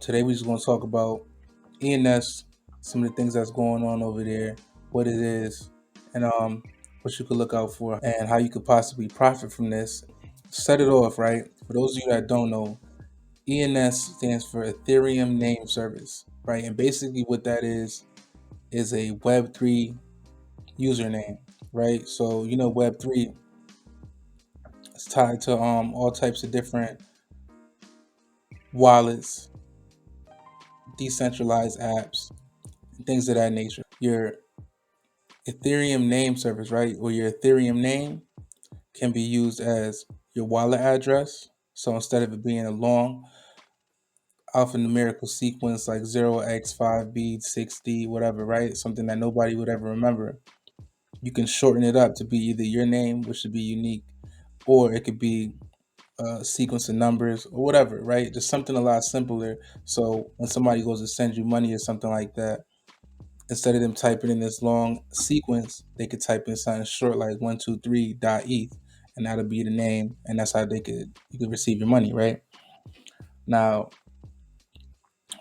Today we're just going to talk about ENS, some of the things that's going on over there, what it is, and what you could look out for, and how you could possibly profit from this. Set it off, right? For those of you that don't know, ENS stands for Ethereum Name Service, right? And basically what that is a Web3 username, right? So Web3 is tied to all types of different wallets, decentralized apps, and things of that nature. Your Ethereum name service, right? Or your Ethereum name can be used as your wallet address. So instead of it being a long alphanumerical sequence like 0x5b 6d whatever, right? Something that nobody would ever remember. You can shorten it up to be either your name, which should be unique, or it could be a sequence of numbers or whatever, right? Just something a lot simpler. So when somebody goes to send you money or something like that, instead of them typing in this long sequence, they could type in something short like 123.eth, and that'll be the name, and that's how you could receive your money, right? Now,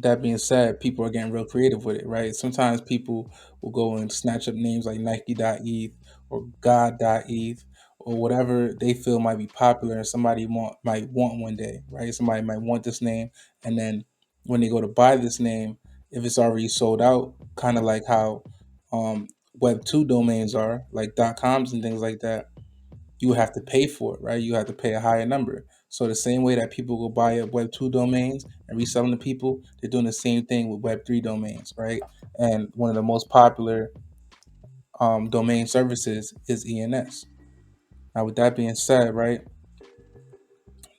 that being said, people are getting real creative with it, right? Sometimes people will go and snatch up names like Nike.eth or God.eth or whatever they feel might be popular and might want one day, right? Somebody might want this name, and then when they go to buy this name, if it's already sold out, kind of like how Web 2 domains are, like .coms and things like that, you would have to pay for it, right? You have to pay a higher number. So the same way that people go buy up Web 2 domains and resell them to people, they're doing the same thing with Web 3 domains, right? And one of the most popular domain services is ENS. Now, with that being said, right,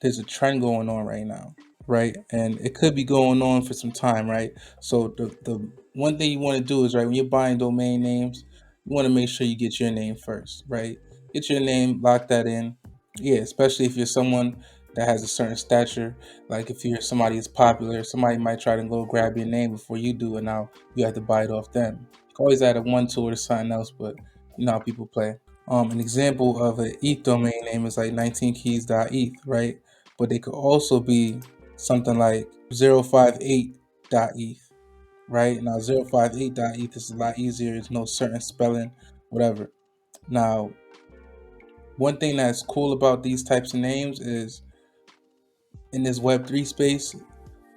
there's a trend going on right now, right? And it could be going on for some time, right? So the one thing you want to do is, right, when you're buying domain names, you want to make sure you get your name first, right? Get your name, lock that in. Yeah, especially if you're someone that has a certain stature. Like if you're somebody that's popular, somebody might try to go grab your name before you do, and now you have to buy it off them. You can always add a one to it or something else, but you know how people play. An example of an ETH domain name is like 19keys.eth, right? But they could also be something like 058.eth, right? Now 058.eth is a lot easier. There's no certain spelling, whatever. Now, one thing that's cool about these types of names is in this Web3 space,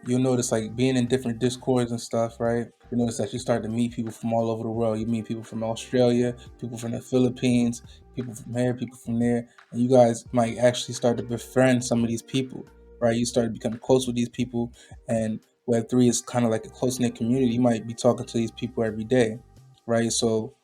you'll notice like being in different discords and stuff, right? You notice that you start to meet people from all over the world. You meet people from Australia, people from the Philippines, people from here, people from there, and you guys might actually start to befriend some of these people, right? You start to become close with these people, and Web3 is kind of like a close knit community. You might be talking to these people every day, right? So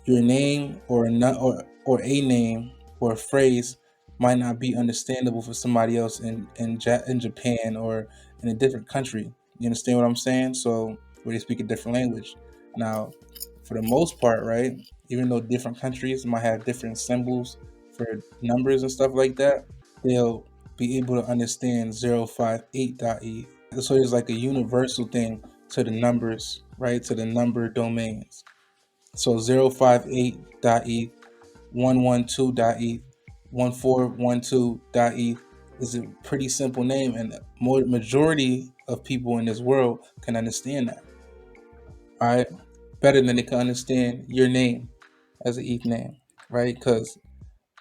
your name or a name or a phrase might not be understandable for somebody else in Japan or in a different country. You understand what I'm saying? So where they speak a different language. Now, for the most part, right? Even though different countries might have different symbols for numbers and stuff like that, they'll be able to understand 058.e. So there's like a universal thing to the numbers, right? To the number domains. So 058.eth, 112.eth, 1412.eth is a pretty simple name, and majority of people in this world can understand that. All right, better than they can understand your name as an ETH name, right? Because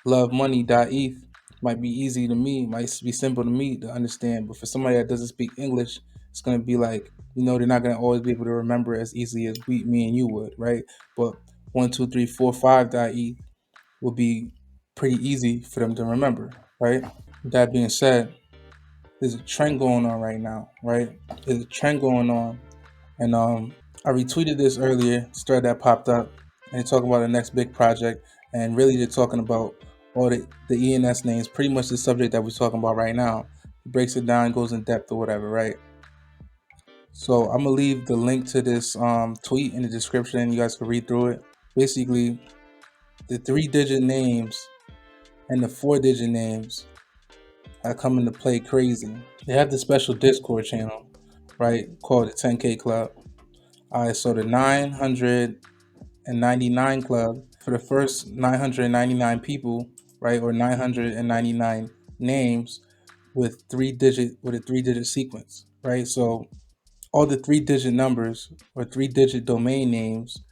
lovemoney.eth might be easy to me, might be simple to me to understand, but for somebody that doesn't speak English, it's gonna be like, they're not gonna always be able to remember as easily as me and you would, right? But 12345.eth would be pretty easy for them to remember, right? With that being said, there's a trend going on right now, right? There's a trend going on, and I retweeted this earlier, thread that popped up, and they're talking about the next big project, and really they're talking about all the ENS names, pretty much the subject that we're talking about right now. It breaks it down, goes in depth or whatever, right? So I'm gonna leave the link to this tweet in the description. You guys can read through it. Basically, the 3-digit names and the 4-digit names are coming to play crazy. They have the special Discord channel, right, called the 10K Club. All right, so the 999 Club, for the first 999 people, right, or 999 names with a 3-digit sequence, right? So all the 3-digit numbers or 3-digit domain names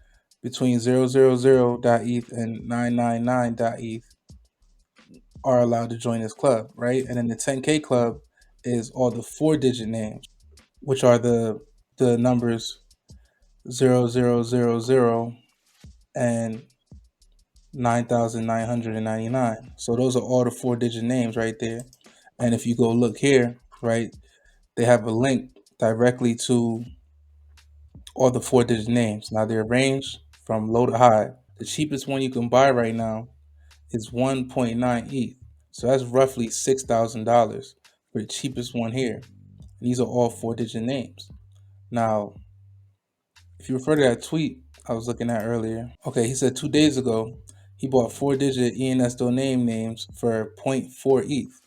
between 000.eth and 999.eth are allowed to join this club, right? And then the 10K club is all the 4-digit names, which are the numbers 0000 and 9,999. So those are all the 4-digit names right there. And if you go look here, right, they have a link directly to all the 4-digit names. Now they're arranged from low to high. The cheapest one you can buy right now is 1.9 ETH. So that's roughly $6,000 for the cheapest one here. These are all 4-digit names. Now, if you refer to that tweet I was looking at earlier, okay, he said 2 days ago he bought 4-digit ENS domain names for zero point 0.4 ETH,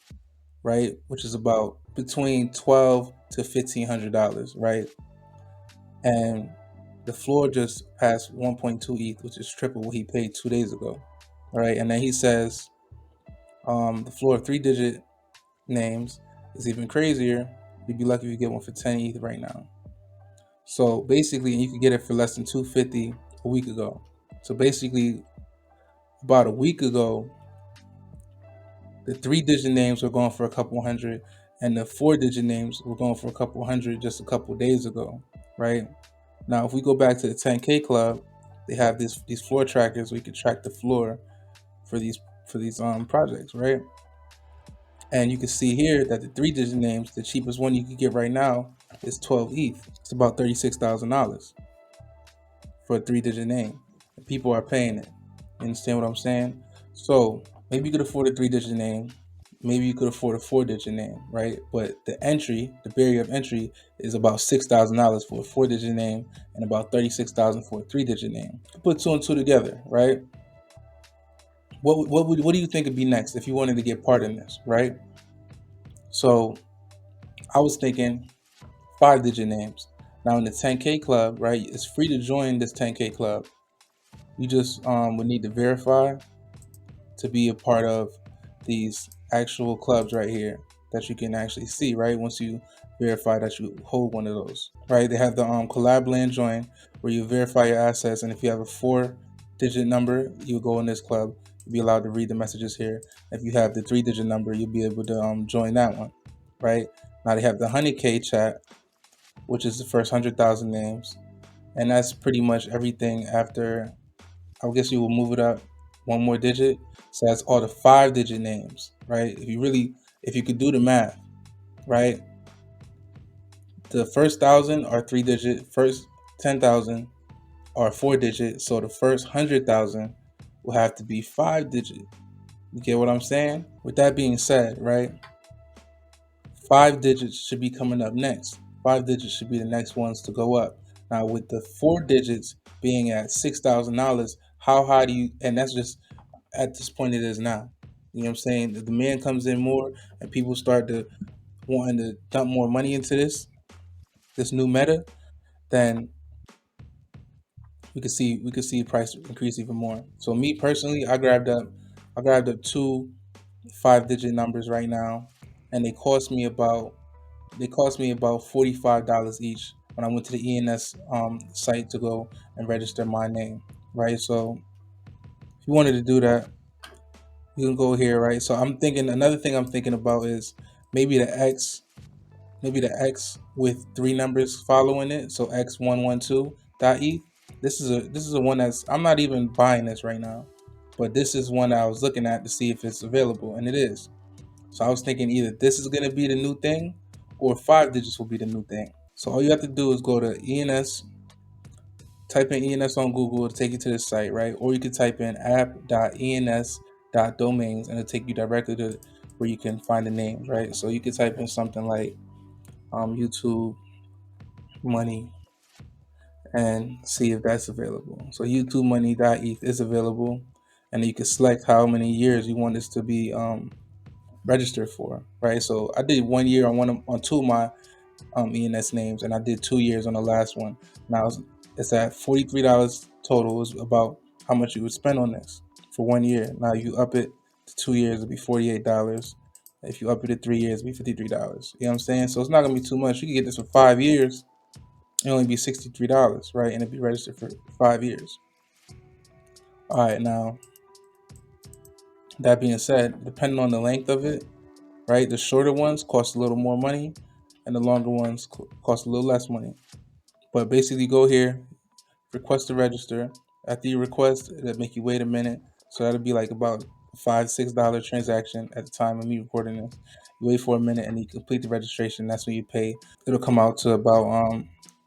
right? Which is about between $1,200 to $1,500, right? And the floor just passed 1.2 ETH, which is triple what he paid 2 days ago, all right? And then he says the floor of 3-digit names is even crazier. You'd be lucky if you get one for 10 ETH right now. So basically, you could get it for less than 250 a week ago. So basically, about a week ago, the 3-digit names were going for a couple hundred, and the 4-digit names were going for a couple hundred just a couple days ago, right? Now, if we go back to the 10K club, they have these floor trackers where you can track the floor for these projects, right? And you can see here that the 3-digit names, the cheapest one you can get right now is 12 ETH. It's about $36,000 for a 3-digit name. And people are paying it. You understand what I'm saying? So maybe you could afford a 3-digit name. Maybe you could afford a 4-digit name, right? But the barrier of entry is about $6,000 for a 4-digit name and about $36,000 for a 3-digit name. Put two and two together, right? What do you think would be next if you wanted to get part in this, right? So I was thinking 5-digit names. Now in the 10K club, right, it's free to join this 10K club. You just would need to verify to be a part of these actual clubs right here that you can actually see, right? Once you verify that you hold one of those, right? They have the collab land join where you verify your assets, and if you have a 4-digit number, you go in this club. You'll be allowed to read the messages here. If you have the 3-digit number, you'll be able to join that one, right? Now they have the 100K chat, which is the first 100,000 names, and that's pretty much everything after. I guess you will move it up one more digit. So that's all the 5-digit names, right? If you could do the math, right? The first 1,000 are 3-digit, first 10,000 are 4-digit. So the first 100,000 will have to be 5-digit. You get what I'm saying? With that being said, right? 5 digits should be coming up next. 5 digits should be the next ones to go up. Now, with the 4 digits being at $6,000, how high do you? And that's just at this point it is now. You know what I'm saying? The demand comes in more, and people start to wanting to dump more money into this new meta. Then we could see price increase even more. So me personally, I grabbed up 2 5-digit numbers right now, and they cost me about $45 each when I went to the ENS site to go and register my name, right? So if you wanted to do that, you can go here, right? So I'm thinking another thing I'm thinking about is maybe the X, with 3 numbers following it. So X112.eth. This is a one that's I'm not even buying this right now, but this is one that I was looking at to see if it's available, and it is. So I was thinking either this is gonna be the new thing, or 5 digits will be the new thing. So all you have to do is go to ENS, type in ENS on Google to take you to the site, right? Or you could type in app.ens.domains and it'll take you directly to where you can find the names, right? So you could type in something like YouTube money and see if that's available. So YouTube money.eth is available, and you can select how many years you want this to be registered for, right? So I did 1 year on 2 of my ENS names, and I did 2 years on the last one. Now it's at $43 total. Is about how much you would spend on this for 1 year. Now you up it to 2 years, it'll be $48, If you up it to 3 years, it'll be $53. You know what I'm saying? So it's not gonna be too much. You can get this for 5 years. It'll only be $63, right? And it'll be registered for 5 years. All right, now that being said, depending on the length of it, right? The shorter ones cost a little more money, and the longer ones cost a little less money. But basically, go here, request to register. After you request, it'll make you wait a minute. So that'll be like about $5-6 transaction at the time of me recording this. You wait for a minute and you complete the registration. That's when you pay. It'll come out to about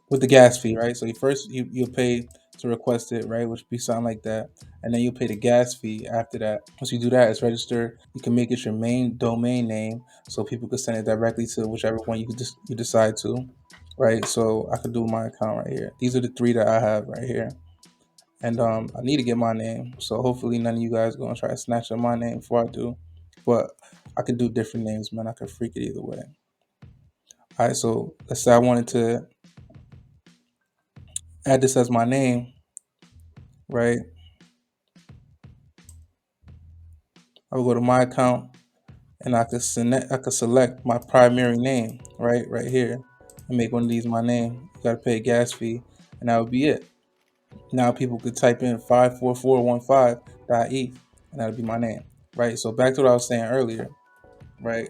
with the gas fee, right? So you'll pay to request it, right? Which be something like that, and then you'll pay the gas fee after that. Once you do that, it's registered. You can make it your main domain name, so people can send it directly to whichever one you decide to, right? So I could do my account right here. These are the three that I have right here. And I need to get my name, so hopefully none of you guys gonna try to snatch up my name before I do. But I could do different names, man. I could freak it either way. All right, so let's say I wanted to add this as my name, right? I will go to my account and I could select my primary name, right here, and make one of these my name. You gotta pay a gas fee, and that would be it. Now people could type in 54415.eth, and that'll be my name, right? So back to what I was saying earlier, right?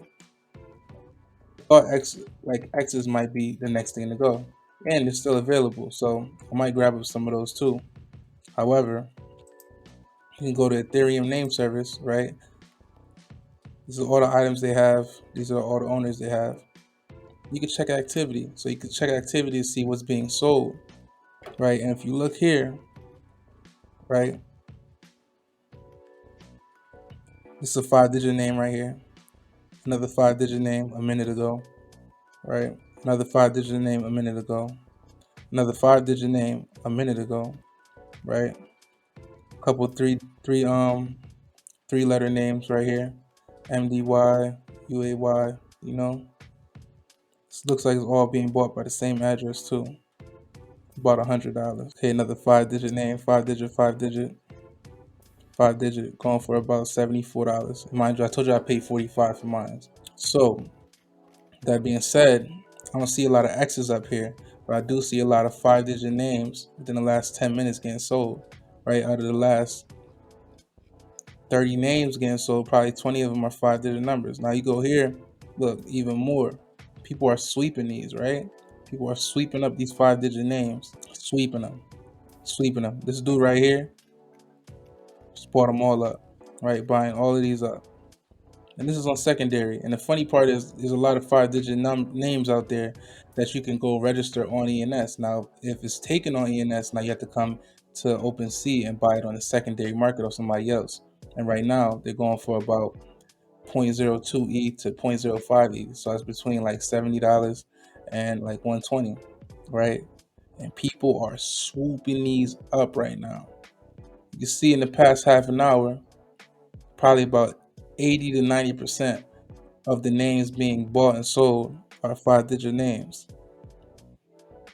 Thought X's might be the next thing to go, and it's still available, so I might grab up some of those too. However, you can go to Ethereum name service, right? These are all the items they have. These are all the owners they have. You can check activity, so you can check activity to see what's being sold, right? And if you look here, right, this is a 5-digit name right here. Another 5-digit name a minute ago, right? Another 5-digit name a minute ago. Another 5-digit name a minute ago, right? A couple three-letter names right here, MDY, UAY. You know, this looks like it's all being bought by the same address too. About $100. Okay, another 5-digit name, 5-digit, 5-digit, going for about $74. Mind you, I told you I paid $45 for mine. So that being said, I don't see a lot of X's up here, but I do see a lot of 5-digit names within the last 10 minutes getting sold. Right, out of the last 30 names getting sold, probably 20 of them are 5-digit numbers. Now you go here, look, even more. People are sweeping these, right? People are sweeping up these 5-digit names, sweeping them. This dude right here just bought them all up, right? Buying all of these up. And this is on secondary. And the funny part is there's a lot of 5-digit names out there that you can go register on ENS. Now, if it's taken on ENS, now you have to come to OpenSea and buy it on the secondary market or somebody else. And right now, they're going for about 0.02 ETH to 0.05 ETH. So it's between like $70 and like 120, right? And people are swooping these up right now. You can see in the past half an hour, probably about 80 to 90% of the names being bought and sold are 5-digit names.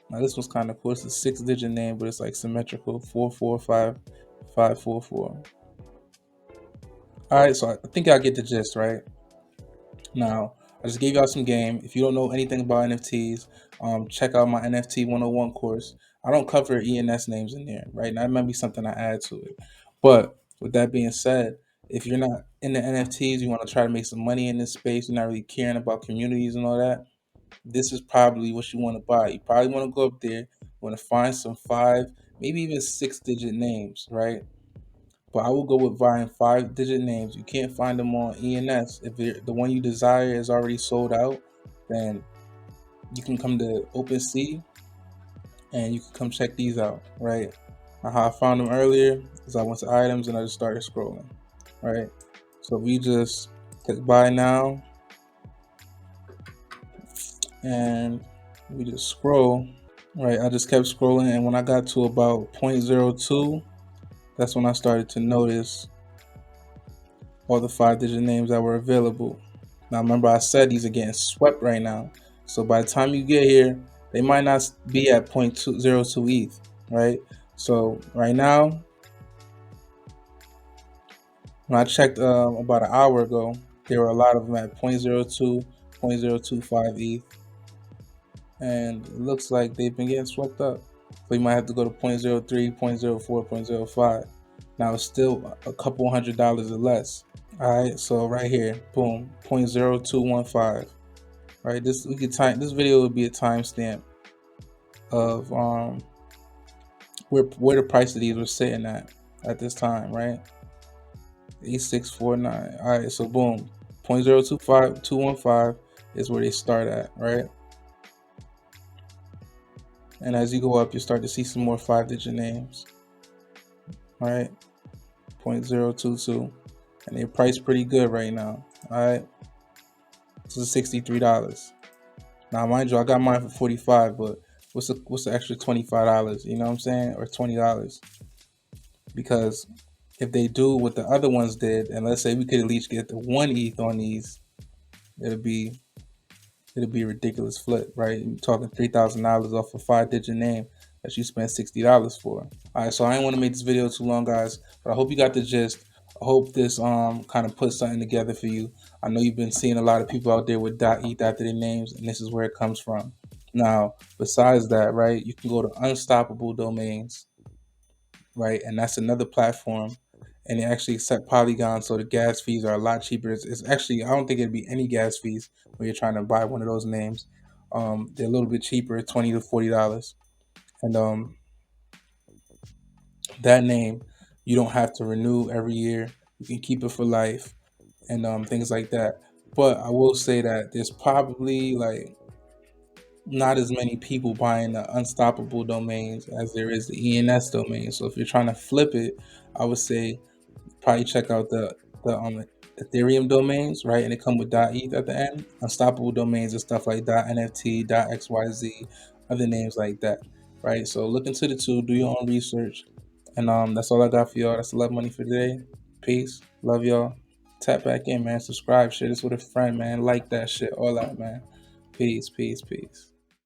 Now this one's kind of cool. It's a 6-digit name, but it's like symmetrical, 445544. All right, so I think I get the gist, right? Now, I just gave y'all some game. If you don't know anything about NFTs, check out my NFT 101 course. I don't cover ENS names in there, right? Now, that might be something I add to it. But with that being said, if you're not in the NFTs, you want to try to make some money in this space, you're not really caring about communities and all that, this is probably what you want to buy. You probably want to go up there, you want to find some 5, maybe even 6-digit names, right? But I will go with buying 5-digit names. You can't find them on ENS. If the one you desire is already sold out, then you can come to OpenSea and you can come check these out, right? Now, how I found them earlier is I went to items and I just started scrolling, right? So we just click buy now and we just scroll, right? I just kept scrolling, and when I got to about 0.02, that's when I started to notice all the 5-digit names that were available. Now remember, I said these are getting swept right now. So by the time you get here, they might not be at 0.02 ETH, right? So right now, when I checked about an hour ago, There were a lot of them at 0.02, 0.025 ETH, and it looks like they've been getting swept up. So you might have to go to 0.03, 0.04, 0.05. Now it's still a couple $100 or less. All right, so right here, boom, 0.0215. Right, this video would be a timestamp of where the price of these was sitting at this time, right? 8649. All right, so boom, 0.025215 is where they start at, right? And as you go up, you start to see some more 5-digit names. All right, 0.022, and they price pretty good right now. All right, this is $63. Now, mind you, I got mine for $45, but what's the extra $25? You know what I'm saying, or $20? Because if they do what the other ones did, and let's say we could at least get the 1 ETH on these, it'll be a ridiculous flip, right? You're talking $3,000 off a 5-digit name that you spent $60 for. All right, so I didn't want to make this video too long, guys, but I hope you got the gist. I hope this kind of put something together for you. I know you've been seeing a lot of people out there with .eth after their names, and this is where it comes from. Now, besides that, right, you can go to Unstoppable Domains, right, and that's another platform, and they actually accept Polygon, so the gas fees are a lot cheaper. It's actually, I don't think it'd be any gas fees when you're trying to buy one of those names. They're a little bit cheaper, $20 to $40, and that name you don't have to renew every year. You can keep it for life, and things like that. But I will say that there's probably like not as many people buying the Unstoppable domains as there is the ENS domain. So if you're trying to flip it, I would say probably check out the Ethereum domains, right? And they come with .eth at the end. Unstoppable domains and stuff like .nft, .xyz, other names like that, right? So look into the two, do your own research, and that's all I got for y'all. That's a lot of money for today. Peace, love y'all. Tap back in, man. Subscribe, share this with a friend, man. Like that shit, all that, man. Peace, peace, peace.